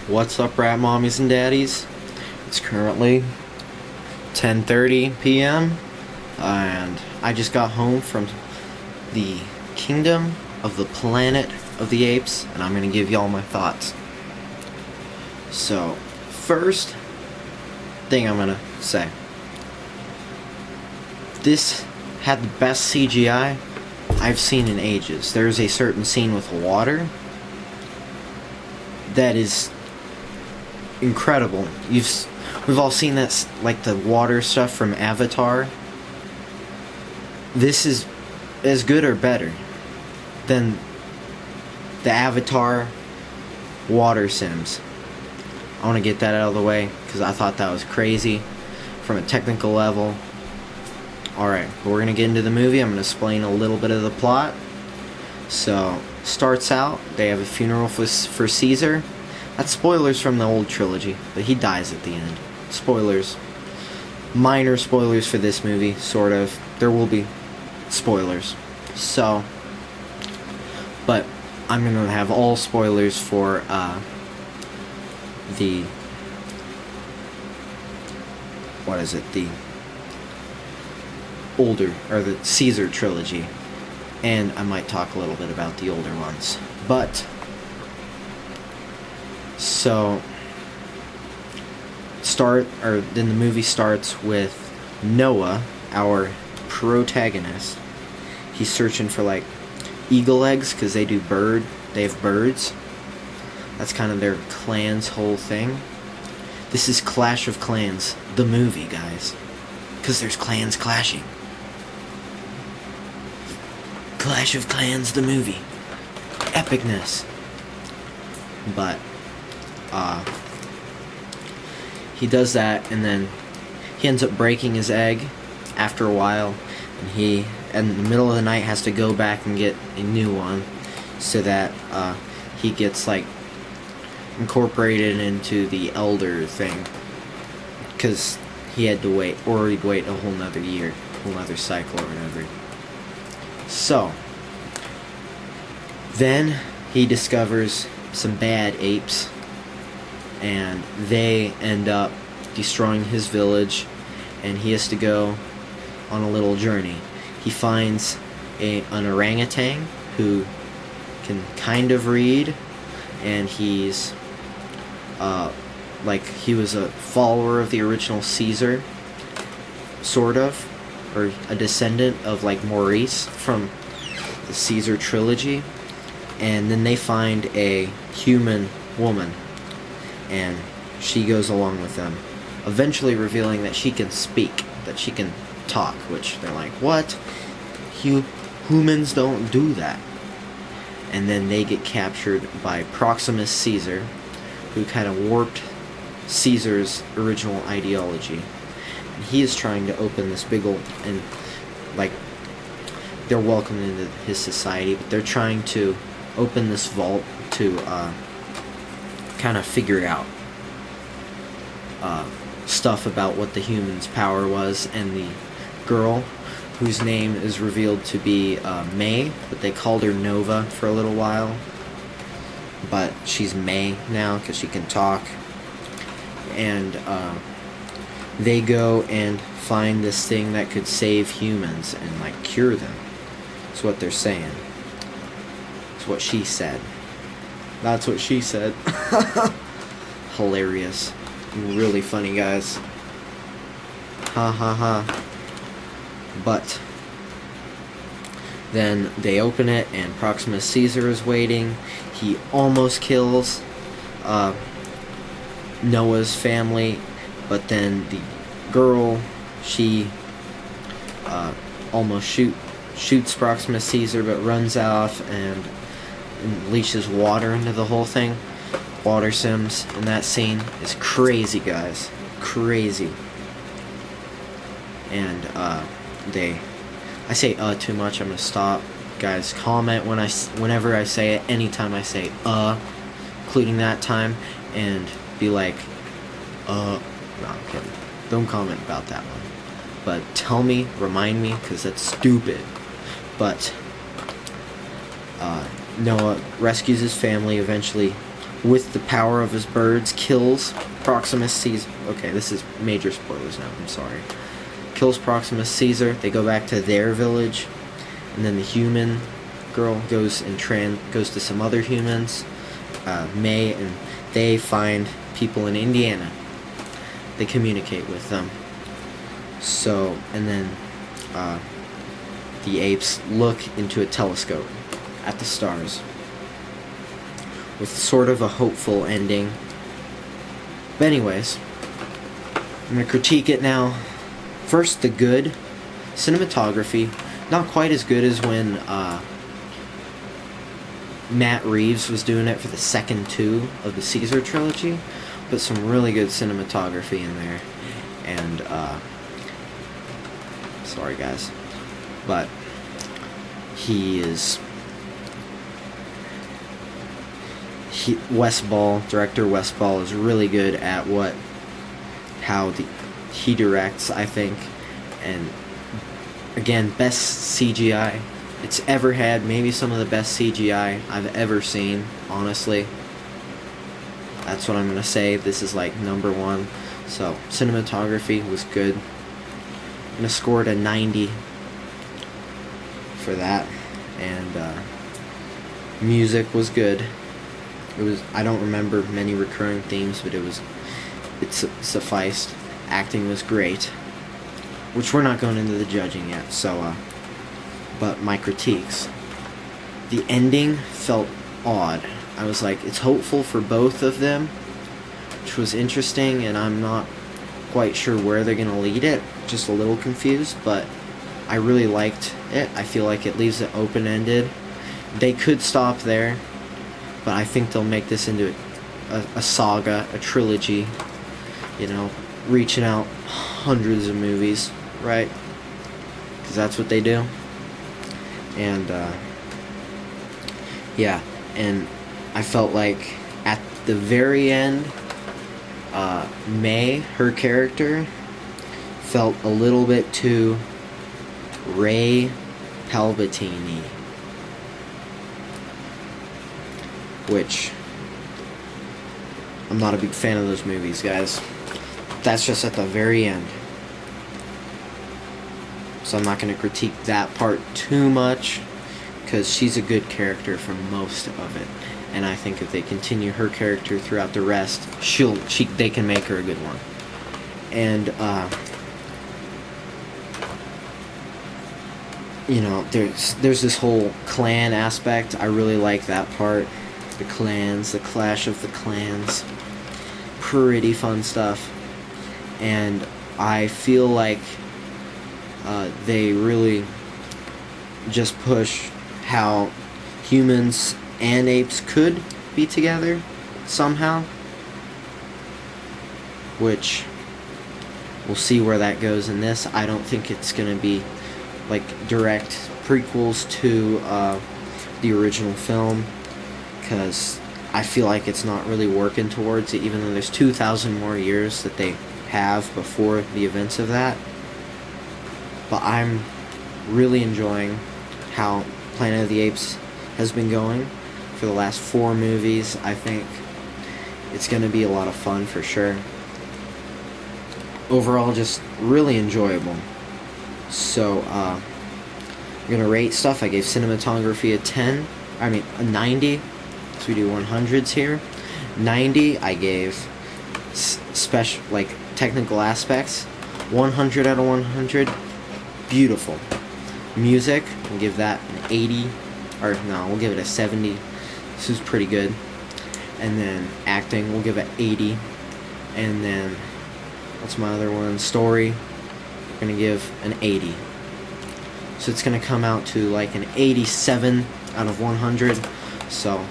What's up, rat mommies and daddies? It's currently 10:30 p.m. and I just got home from the kingdom of the planet of the apes, and I'm gonna give y'all my thoughts. So, first thing I'm gonna say, this had the best CGI I've seen in ages. There's a certain scene with water that is incredible. We've all seen that, like the water stuff from Avatar. This is as good or better than the Avatar water sims. I want to get that out of the way because I thought that was crazy from a technical level. Alright, we're going to get into the movie. I'm going to explain a little bit of the plot. So, starts out, they have a funeral for Caesar. That's spoilers from the old trilogy, but he dies at the end. Spoilers. Minor spoilers for this movie, sort of. There will be spoilers. So, but I'm going to have all spoilers for the older, or the Caesar trilogy, and I might talk a little bit about the older ones. But so then the movie starts with Noah, our protagonist. He's searching for like eagle eggs because they have birds. That's kind of their clan's whole thing. This is Clash of Clans, the movie, guys, because there's clans clashing. Clash of Clans, the movie. Epicness. But, he does that, and then he ends up breaking his egg after a while, and he, in the middle of the night, has to go back and get a new one, so that, he gets, like, incorporated into the elder thing, because he had to wait, or he'd wait a whole nother year, a whole nother cycle or whatever. So, then he discovers some bad apes, and they end up destroying his village, and he has to go on a little journey. He finds an orangutan who can kind of read, and he's like, he was a follower of the original Caesar, sort of, or a descendant of, like, Maurice from the Caesar trilogy. And then they find a human woman, and she goes along with them, eventually revealing that she can speak, that she can talk, which they're like, what? Humans don't do that. And then they get captured by Proximus Caesar, who kind of warped Caesar's original ideology. And he is trying to open this big old, and, like, they're welcomed into his society, but they're trying to open this vault to kind of figure out stuff about what the humans' power was. And the girl, whose name is revealed to be May, but they called her Nova for a little while, but she's May now because she can talk. And they go and find this thing that could save humans and, like, cure them. That's what they're saying. That's what she said. That's what she said. Hilarious. Really funny, guys. Ha ha ha. But then they open it, and Proximus Caesar is waiting. He almost kills Noah's family, but then the girl, she almost shoots Proximus Caesar, but runs off and unleashes water into the whole thing. Water sims in that scene is crazy, guys. Crazy. And I say too much. I'm gonna stop. Guys, comment whenever I say it, anytime I say including that time, and be like, no, I'm kidding. Don't comment about that one. But tell me, remind me, because that's stupid. But Noah rescues his family, eventually with the power of his birds, kills Proximus Caesar. Okay, this is major spoilers now, I'm sorry. Kills Proximus Caesar, they go back to their village, and then the human girl goes to some other humans, May, and they find people in Indiana. They communicate with them. So, and then the apes look into a telescope at the stars with sort of a hopeful ending. But anyways, I'm going to critique it now. First, the good. Cinematography, not quite as good as when Matt Reeves was doing it for the second two of the Caesar trilogy, but some really good cinematography in there. And sorry guys, but director Westball is really good at how he directs, I think. And again, best CGI it's ever had, maybe some of the best CGI I've ever seen, honestly. That's what I'm gonna say. This is like number one. So cinematography was good. I'm gonna score it a 90 for that. And music was good. I don't remember many recurring themes, but it sufficed. Acting was great, which we're not going into the judging yet. So but my critiques, the ending felt odd. I was like, it's hopeful for both of them, which was interesting, and I'm not quite sure where they're gonna lead it. Just a little confused, but I really liked it. I feel like it leaves it open-ended. They could stop there, but I think they'll make this into a saga, a trilogy, you know, reaching out hundreds of movies, right? Because that's what they do. And yeah, and I felt like at the very end, May, her character, felt a little bit too Ray Palpatine, which I'm not a big fan of those movies, guys. That's just at the very end. So I'm not going to critique that part too much, because she's a good character for most of it. And I think if they continue her character throughout the rest, they can make her a good one. And you know, there's this whole clan aspect. I really like that part. The clans, the clash of the clans. Pretty fun stuff. And I feel like they really just push how humans and apes could be together somehow, which we'll see where that goes in this. I don't think it's going to be like direct prequels to the original film, because I feel like it's not really working towards it, even though there's 2,000 more years that they have before the events of that. But I'm really enjoying how Planet of the Apes has been going for the last 4 movies. I think it's going to be a lot of fun for sure. Overall, just really enjoyable. So, I'm going to rate stuff. I gave cinematography a 90. So we do 100s here. 90, I gave special, like, technical aspects. 100 out of 100. Beautiful. Music, we'll give that an 80. Or, no, we'll give it a 70. This is pretty good. And then acting, we'll give it 80. And then, what's my other one? Story, we're going to give an 80. So it's going to come out to like an 87 out of 100. So,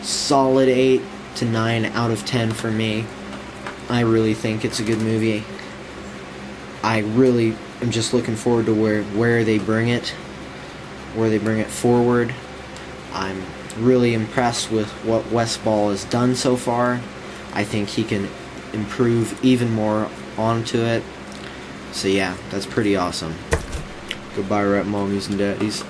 solid 8 to 9 out of 10 for me. I really think it's a good movie. I really am just looking forward to where they bring it forward. I'm really impressed with what Westball has done so far. I think he can improve even more onto it. So yeah, that's pretty awesome. Goodbye, rap mommies and daddies.